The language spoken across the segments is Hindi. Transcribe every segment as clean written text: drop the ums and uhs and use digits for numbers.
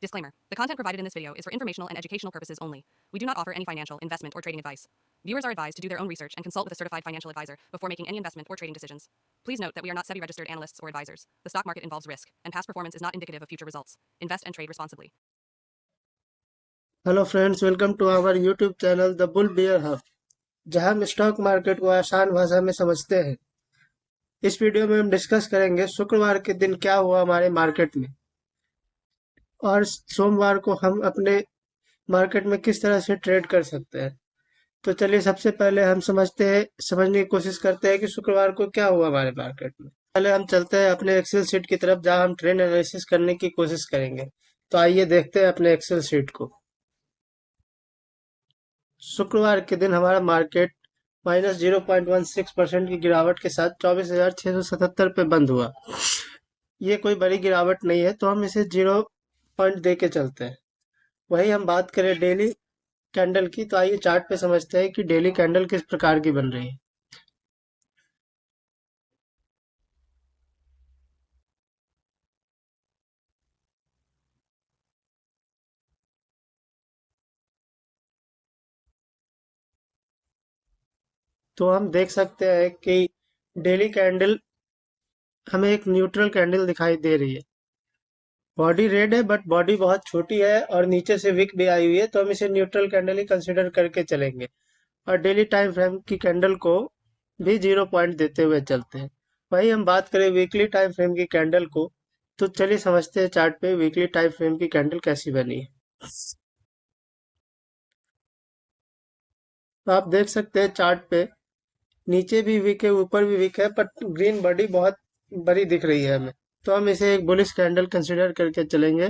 Disclaimer. The content provided in this video is for informational and educational purposes only. We do not offer any financial, investment, or trading advice. Viewers are advised to do their own research and consult with a certified financial advisor before making any investment or trading decisions. Please note that we are not SEBI-registered analysts or advisors. The stock market involves risk, and past performance is not indicative of future results. Invest and trade responsibly. Hello friends, welcome to our YouTube channel the bull bear hub, जहां हम स्टॉक मार्केट को आसान भाषा में समझते हैं। इस वीडियो में हम डिस्कस करेंगे शुक्रवार के दिन क्या हुआ हमारे मार्केट में और सोमवार को हम अपने मार्केट में किस तरह से ट्रेड कर सकते हैं। तो चलिए सबसे पहले हम समझने की कोशिश करते हैं कि शुक्रवार को क्या हुआ हमारे मार्केट में। पहले हम चलते हैं अपने एक्सेल शीट की तरफ, जहां हम ट्रेंड एनालिसिस करने की कोशिश करेंगे। तो आइए देखते हैं अपने एक्सेल शीट को। शुक्रवार के दिन हमारा मार्केट -0.16% की गिरावट के साथ 24,677 पे बंद हुआ। ये कोई बड़ी गिरावट नहीं है, तो हम इसे 0 पॉइंट दे के चलते हैं। वही हम बात करें डेली कैंडल की, तो आइए चार्ट पे समझते हैं कि डेली कैंडल किस प्रकार की बन रही है। तो हम देख सकते हैं कि डेली कैंडल हमें एक न्यूट्रल कैंडल दिखाई दे रही है। बॉडी रेड है, बट बॉडी बहुत छोटी है और नीचे से विक भी आई हुई है, तो हम इसे न्यूट्रल कैंडल ही कंसिडर करके चलेंगे। और डेली टाइम फ्रेम की कैंडल को भी 0 पॉइंट देते हुए चलते हैं। वही हम बात करें वीकली टाइम फ्रेम की कैंडल को, तो चलिए समझते हैं चार्ट पे वीकली टाइम फ्रेम की कैंडल कैसी बनी है। तो आप देख सकते हैं चार्ट पे नीचे भी वीक है, ऊपर भी वीक है, पर ग्रीन बॉडी बहुत बड़ी दिख रही है हमें। तो हम इसे एक बुलिश कैंडल कंसिडर करके चलेंगे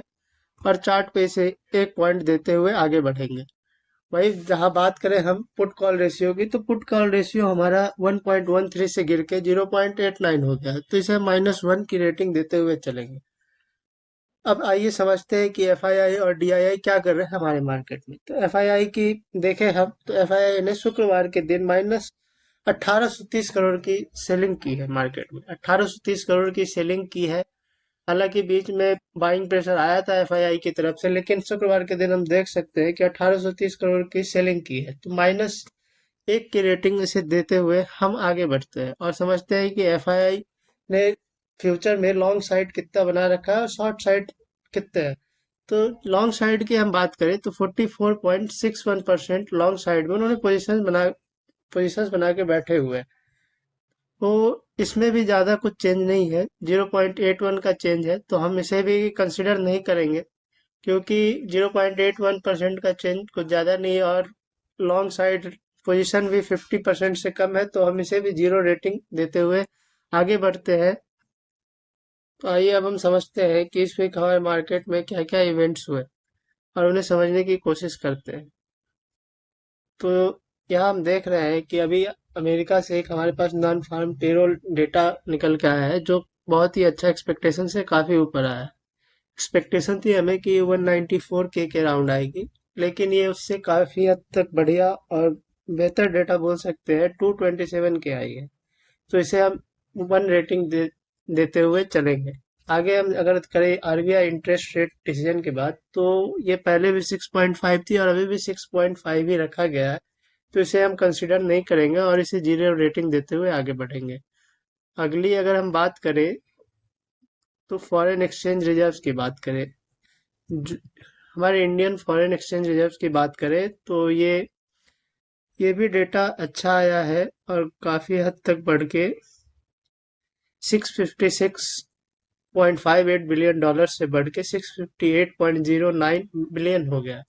और चार्ट पे इसे 1 पॉइंट देते हुए आगे बढ़ेंगे। वही जहां बात करें हम पुट कॉल रेशियो की, तो पुट कॉल रेशियो हमारा 1.13 से गिर के 0.89 हो गया है, तो इसे -1 की रेटिंग देते हुए चलेंगे। अब आइए समझते हैं कि एफआईआई और डीआईआई क्या कर रहे हैं हमारे मार्केट में। तो एफआईआई की देखें हम, तो एफआईआई ने शुक्रवार के दिन -1830 करोड़ की सेलिंग की है मार्केट में। 1830 करोड़ की सेलिंग की है। हालांकि बीच में बाइंग प्रेशर आया था एफआईआई की तरफ से, लेकिन शुक्रवार के दिन हम देख सकते हैं कि 1830 करोड़ की सेलिंग की है। तो -1 की रेटिंग इसे देते हुए हम आगे बढ़ते हैं और समझते हैं कि एफआईआई ने फ्यूचर में लॉन्ग साइड कितना बना रखा है और शॉर्ट साइड कितने हैं। तो लॉन्ग साइड की हम बात करें तो 44.61% लॉन्ग साइड में उन्होंने पोजिशंस बना के बैठे हुए हैं। तो इसमें भी ज़्यादा कुछ चेंज नहीं है, 0.81 का चेंज है, तो हम इसे भी कंसिडर नहीं करेंगे, क्योंकि 0.81% का चेंज कुछ ज़्यादा नहीं है और लॉन्ग साइड पोजीशन भी 50% से कम है, तो हम इसे भी 0 रेटिंग देते हुए आगे बढ़ते हैं। तो आइए अब हम समझते हैं कि इस वीक हमारे मार्केट में क्या क्या इवेंट्स हुए और उन्हें समझने की कोशिश करते हैं। तो यहाँ हम देख रहे हैं कि अभी अमेरिका से एक हमारे पास नॉन फार्म पेरोल डेटा निकल के आया है, जो बहुत ही अच्छा एक्सपेक्टेशन से काफी ऊपर आया है। एक्सपेक्टेशन थी हमें कि 194K के राउंड आएगी, लेकिन ये उससे काफी हद तक बढ़िया और बेहतर डेटा बोल सकते हैं 227K आई है। तो इसे हम 1 रेटिंग देते हुए चलेंगे। आगे हम अगर करें आरबीआई इंटरेस्ट रेट डिसीजन के बाद, तो ये पहले भी 6.5 थी और अभी भी 6.5 ही रखा गया है, तो इसे हम कंसिडर नहीं करेंगे और इसे 0 रेटिंग देते हुए आगे बढ़ेंगे। अगली अगर हम बात करें तो फॉरेन एक्सचेंज रिजर्व्स की बात करें, ज- हमारे इंडियन फॉरेन एक्सचेंज रिजर्व्स की बात करें, तो ये भी डेटा अच्छा आया है और काफी हद तक बढ़ के 656.58 बिलियन डॉलर से बढ़ के 658.09 बिलियन हो गया।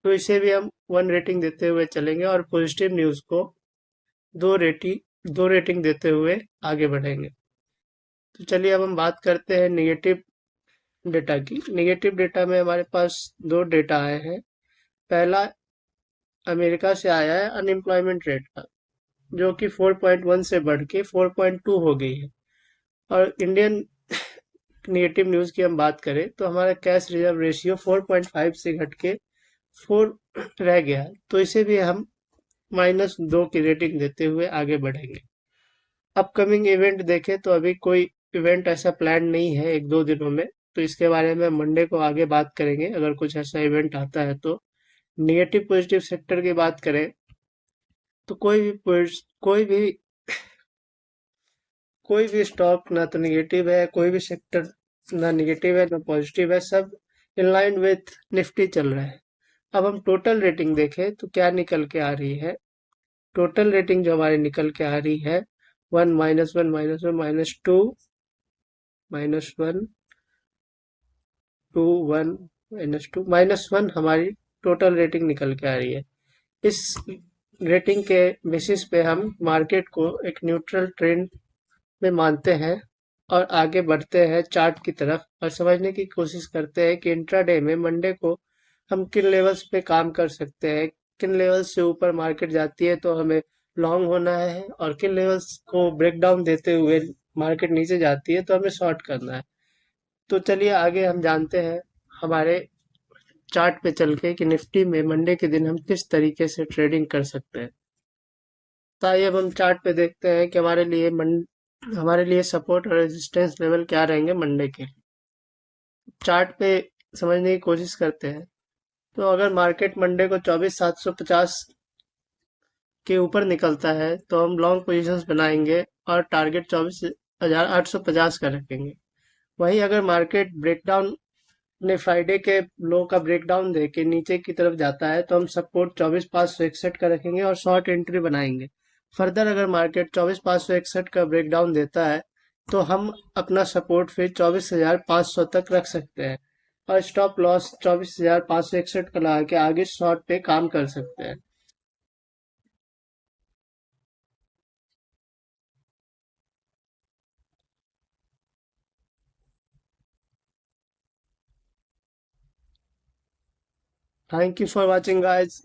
तो इसे भी हम 1 रेटिंग देते हुए चलेंगे और पॉजिटिव न्यूज को दो रेटिंग 2 रेटिंग देते हुए आगे बढ़ेंगे। तो चलिए अब हम बात करते हैं निगेटिव डेटा की। निगेटिव डेटा में हमारे पास 2 डेटा आए हैं। पहला अमेरिका से आया है अनएम्प्लॉयमेंट रेट का, जो कि 4.1 से बढ़ के 4.2 हो गई है। और इंडियन निगेटिव न्यूज की हम बात करें तो हमारा कैश रिजर्व रेशियो 4.5 से घट के 4 रह गया है, तो इसे भी हम -2 की रेटिंग देते हुए आगे बढ़ेंगे। अपकमिंग इवेंट देखें तो अभी कोई इवेंट ऐसा प्लान नहीं है एक दो दिनों में, तो इसके बारे में मंडे को आगे बात करेंगे अगर कुछ ऐसा इवेंट आता है तो। निगेटिव पॉजिटिव सेक्टर की बात करें तो कोई भी स्टॉक ना तो निगेटिव है, कोई भी सेक्टर ना निगेटिव है ना पॉजिटिव है, सब इन लाइन विथ निफ्टी चल रहा है। अब हम टोटल रेटिंग देखें तो क्या निकल के आ रही है। टोटल रेटिंग जो हमारी निकल के आ रही है, 1 -1 -1 -2 -1 2 1 -2 -1 हमारी टोटल रेटिंग निकल के आ रही है। इस रेटिंग के बेसिस पे हम मार्केट को एक न्यूट्रल ट्रेंड में मानते हैं और आगे बढ़ते हैं चार्ट की तरफ और समझने की कोशिश करते हैं कि इंट्राडे में मंडे को हम किन लेवल्स पे काम कर सकते हैं। किन लेवल्स से ऊपर मार्केट जाती है तो हमें लॉन्ग होना है, और किन लेवल्स को ब्रेक डाउन देते हुए मार्केट नीचे जाती है तो हमें शॉर्ट करना है। तो चलिए आगे हम जानते हैं हमारे चार्ट पे चल के कि निफ्टी में मंडे के दिन हम किस तरीके से ट्रेडिंग कर सकते हैं। तो आइए अब हम चार्ट पे देखते हैं कि हमारे लिए सपोर्ट और रेजिस्टेंस लेवल क्या रहेंगे मंडे के। चार्ट पे समझने की कोशिश करते हैं। तो अगर मार्केट मंडे को 24,750 के ऊपर निकलता है तो हम लॉन्ग पोजीशंस बनाएंगे और टारगेट 24,850 का रखेंगे। वहीं अगर मार्केट ब्रेकडाउन ने फ्राइडे के लो का ब्रेकडाउन दे के नीचे की तरफ जाता है तो हम सपोर्ट 24,561 का रखेंगे और शॉर्ट एंट्री बनाएंगे। फर्दर अगर मार्केट 24,561 का ब्रेकडाउन देता है तो हम अपना सपोर्ट फिर 24,500 तक रख सकते हैं और स्टॉप लॉस 24,561 का लगा के आगे शॉर्ट पे काम कर सकते हैं। Thank you for watching guys.